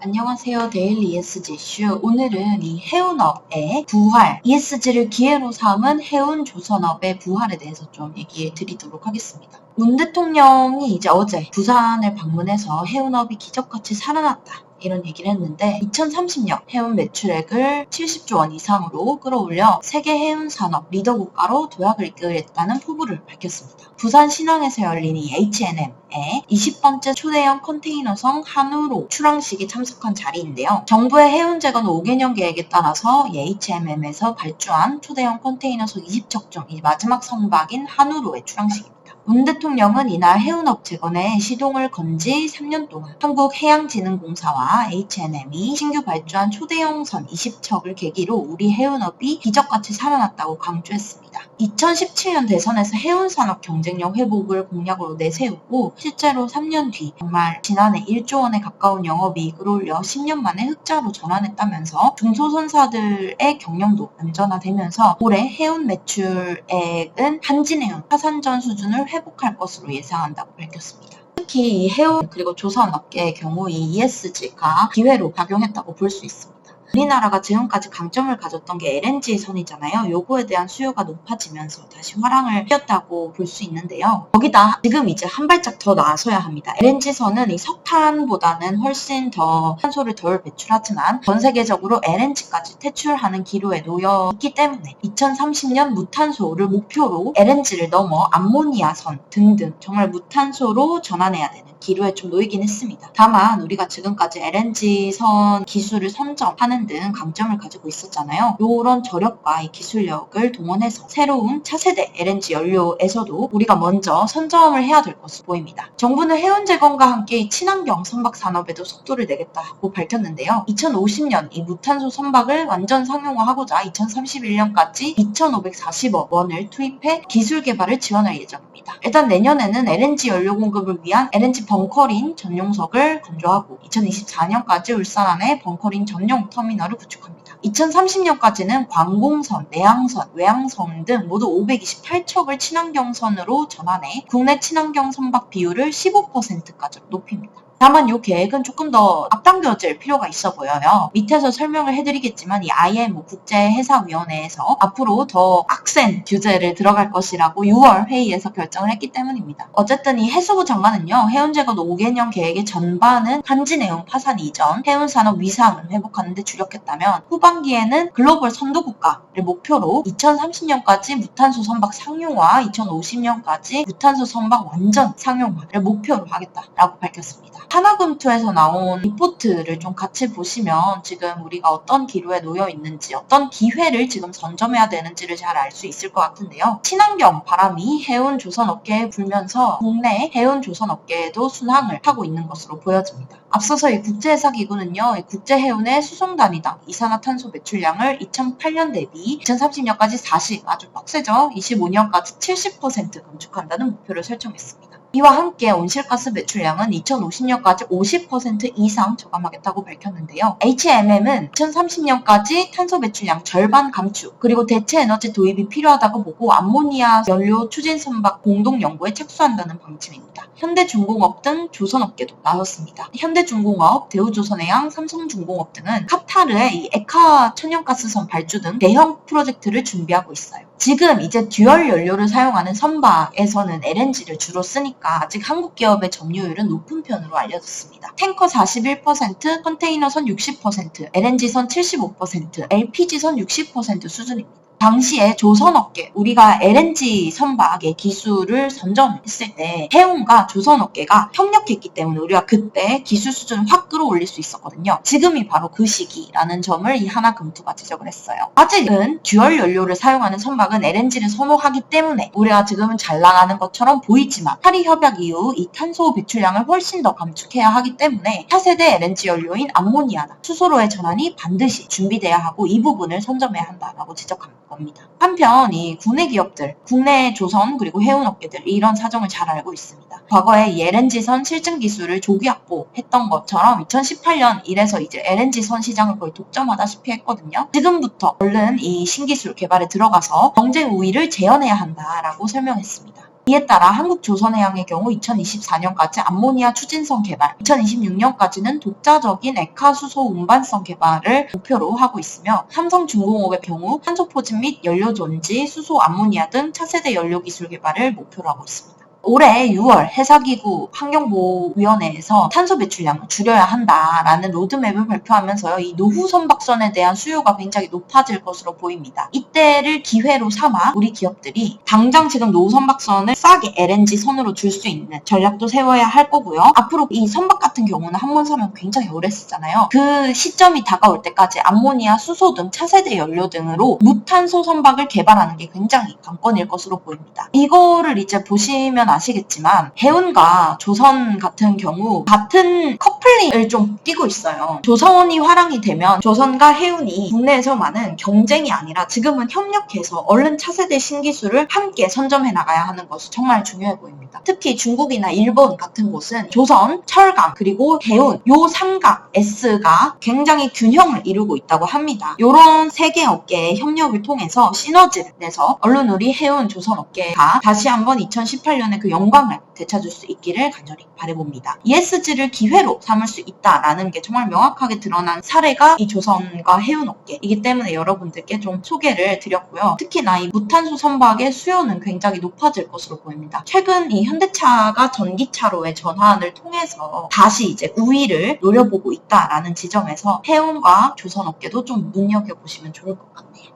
안녕하세요. 데일리 ESG 이슈. 오늘은 이 해운업의 부활, ESG를 기회로 삼은 해운조선업의 부활에 대해서 좀 얘기해 드리도록 하겠습니다. 문 대통령이 이제 어제 부산을 방문해서 해운업이 기적같이 살아났다, 이런 얘기를 했는데 2030년 해운 매출액을 70조 원 이상으로 끌어올려 세계 해운 산업 리더 국가로 도약을 이끌겠다는 포부를 밝혔습니다. 부산 신항에서 열린 이 H&M의 20번째 초대형 컨테이너성 한우로 출항식에 참석한 자리인데요. 정부의 해운 재건 5개년 계획에 따라서 H&M에서 발주한 초대형 컨테이너성 20척 중 마지막 선박인 한우로의 출항식입니다. 문 대통령은 이날 해운업 재건에 시동을 건 지 3년 동안 한국해양진흥공사와 H&M이 신규 발주한 초대형 선 20척을 계기로 우리 해운업이 기적같이 살아났다고 강조했습니다. 2017년 대선에서 해운산업 경쟁력 회복을 공약으로 내세우고 실제로 3년 뒤 정말 지난해 1조 원에 가까운 영업이익을 올려 10년 만에 흑자로 전환했다면서 중소선사들의 경영도 안전화되면서 올해 해운 매출액은 한진해운 파산전 수준을 회복할 것으로 예상한다고 밝혔습니다. 특히 이 해운 그리고 조선업계의 경우 이 ESG가 기회로 작용했다고 볼 수 있습니다. 우리나라가 지금까지 강점을 가졌던 게 LNG 선이잖아요. 요거에 대한 수요가 높아지면서 다시 화랑을 띄었다고 볼 수 있는데요. 거기다 지금 이제 한 발짝 더 나서야 합니다. LNG 선은 이 석탄보다는 훨씬 더 탄소를 덜 배출하지만 전 세계적으로 LNG까지 퇴출하는 기로에 놓여 있기 때문에 2030년 무탄소를 목표로 LNG를 넘어 암모니아 선 등등 정말 무탄소로 전환해야 되는 기로에 좀 놓이긴 했습니다. 다만 우리가 지금까지 LNG 선 기술을 선점하는 등 강점을 가지고 있었잖아요. 이런 저력과 이 기술력을 동원해서 새로운 차세대 LNG 연료에서도 우리가 먼저 선점을 해야 될 것으로 보입니다. 정부는 해운 재건과 함께 이 친환경 선박 산업에도 속도를 내겠다고 밝혔는데요. 2050년 이 무탄소 선박을 완전 상용화하고자 2031년까지 2,540억 원을 투입해 기술 개발을 지원할 예정입니다. 일단 내년에는 LNG 연료 공급을 위한 LNG 벙커링 전용석을 건조하고 2024년까지 울산 안에 벙커링 전용 터미널을 구축합니다. 2030년까지는 관공선, 내항선, 외항선 등 모두 528척을 친환경선으로 전환해 국내 친환경 선박 비율을 15%까지 높입니다. 다만 이 계획은 조금 더 앞당겨질 필요가 있어 보여요. 밑에서 설명을 해드리겠지만 이 IMO 국제해사위원회에서 앞으로 더 빡센 규제를 들어갈 것이라고 6월 회의에서 결정을 했기 때문입니다. 어쨌든 이 해수부 장관은요, 해운재건 5개년 계획의 전반은 한진해운 파산 이전 해운산업 위상을 회복하는 데 주력했다면 후반기에는 글로벌 선도국가를 목표로 2030년까지 무탄소 선박 상용화, 2050년까지 무탄소 선박 완전 상용화를 목표로 하겠다라고 밝혔습니다. 하나금투에서 나온 리포트를 좀 같이 보시면 지금 우리가 어떤 기로에 놓여 있는지, 어떤 기회를 지금 선점해야 되는지를 잘 알 수 있을 것 같은데요. 친환경 바람이 해운 조선업계에 불면서 국내 해운 조선업계에도 순항을 하고 있는 것으로 보여집니다. 앞서서 이 국제해사기구는요, 국제해운의 수송단위당 이산화탄소 배출량을 2008년 대비 2030년까지 40, 아주 빡세죠? 25년까지 70% 감축한다는 목표를 설정했습니다. 이와 함께 온실가스 배출량은 2050년까지 50% 이상 저감하겠다고 밝혔는데요. H&M은 2030년까지 탄소 배출량 절반 감축, 그리고 대체 에너지 도입이 필요하다고 보고 암모니아 연료 추진 선박 공동 연구에 착수한다는 방침입니다. 현대중공업 등 조선업계도 나섰습니다. 현대중공업, 대우조선해양, 삼성중공업 등은 카타르의 이 에카 천연가스선 발주 등 대형 프로젝트를 준비하고 있어요. 지금 이제 듀얼 연료를 사용하는 선박에서는 LNG를 주로 쓰니까 아직 한국 기업의 점유율은 높은 편으로 알려졌습니다. 탱커 41%, 컨테이너선 60%, LNG선 75%, LPG선 60% 수준입니다. 당시에 조선업계, 우리가 LNG 선박의 기술을 선점했을 때 해운과 조선업계가 협력했기 때문에 우리가 그때 기술 수준을 확 끌어올릴 수 있었거든요. 지금이 바로 그 시기라는 점을 이 하나금투가 지적을 했어요. 아직은 듀얼 연료를 사용하는 선박은 LNG를 선호하기 때문에 우리가 지금은 잘 나가는 것처럼 보이지만 파리 협약 이후 이 탄소 배출량을 훨씬 더 감축해야 하기 때문에 차세대 LNG 연료인 암모니아나 수소로의 전환이 반드시 준비돼야 하고 이 부분을 선점해야 한다라고 지적합니다. 겁니다. 한편 이 국내 기업들, 국내 조선 그리고 해운업계들 이런 사정을 잘 알고 있습니다. 과거에 이 LNG선 실증 기술을 조기 확보했던 것처럼 2018년 이래서 이제 LNG선 시장을 거의 독점하다시피 했거든요. 지금부터 얼른 이 신기술 개발에 들어가서 경쟁 우위를 재현해야 한다라고 설명했습니다. 이에 따라 한국조선해양의 경우 2024년까지 암모니아 추진성 개발, 2026년까지는 독자적인 액화수소 운반성 개발을 목표로 하고 있으며 삼성중공업의 경우 탄소 포집 및 연료전지, 수소, 암모니아 등 차세대 연료기술 개발을 목표로 하고 있습니다. 올해 6월 해사기구 환경보호위원회에서 탄소 배출량을 줄여야 한다라는 로드맵을 발표하면서요. 이 노후 선박선에 대한 수요가 굉장히 높아질 것으로 보입니다. 이때를 기회로 삼아 우리 기업들이 당장 지금 노후 선박선을 싸게 LNG 선으로 줄 수 있는 전략도 세워야 할 거고요. 앞으로 이 선박 같은 경우는 한 번 사면 굉장히 오래 쓰잖아요. 그 시점이 다가올 때까지 암모니아, 수소 등 차세대 연료 등으로 무탄소 선박을 개발하는 게 굉장히 관건일 것으로 보입니다. 이거를 이제 보시면 아시겠지만 해운과 조선 같은 경우 같은 커플링을 좀 띄고 있어요. 조선이 화랑이 되면 조선과 해운이 국내에서만은 경쟁이 아니라 지금은 협력해서 얼른 차세대 신기술을 함께 선점해 나가야 하는 것이 정말 중요해 보입니다. 특히 중국이나 일본 같은 곳은 조선, 철강, 그리고 해운 요 삼각 S가 굉장히 균형을 이루고 있다고 합니다. 이런 세 개 업계의 협력을 통해서 시너지를 내서 얼른 우리 해운, 조선 업계가 다시 한번 2018년에 그 영광을 되찾을 수 있기를 간절히 바라봅니다. ESG를 기회로 삼을 수 있다라는 게 정말 명확하게 드러난 사례가 이 조선과 해운 업계이기 때문에 여러분들께 좀 소개를 드렸고요. 특히나 이 무탄소 선박의 수요는 굉장히 높아질 것으로 보입니다. 최근 이 현대차가 전기차로의 전환을 통해서 다시 이제 우위를 노려보고 있다라는 지점에서 해운과 조선 업계도 좀 눈여겨보시면 좋을 것 같네요.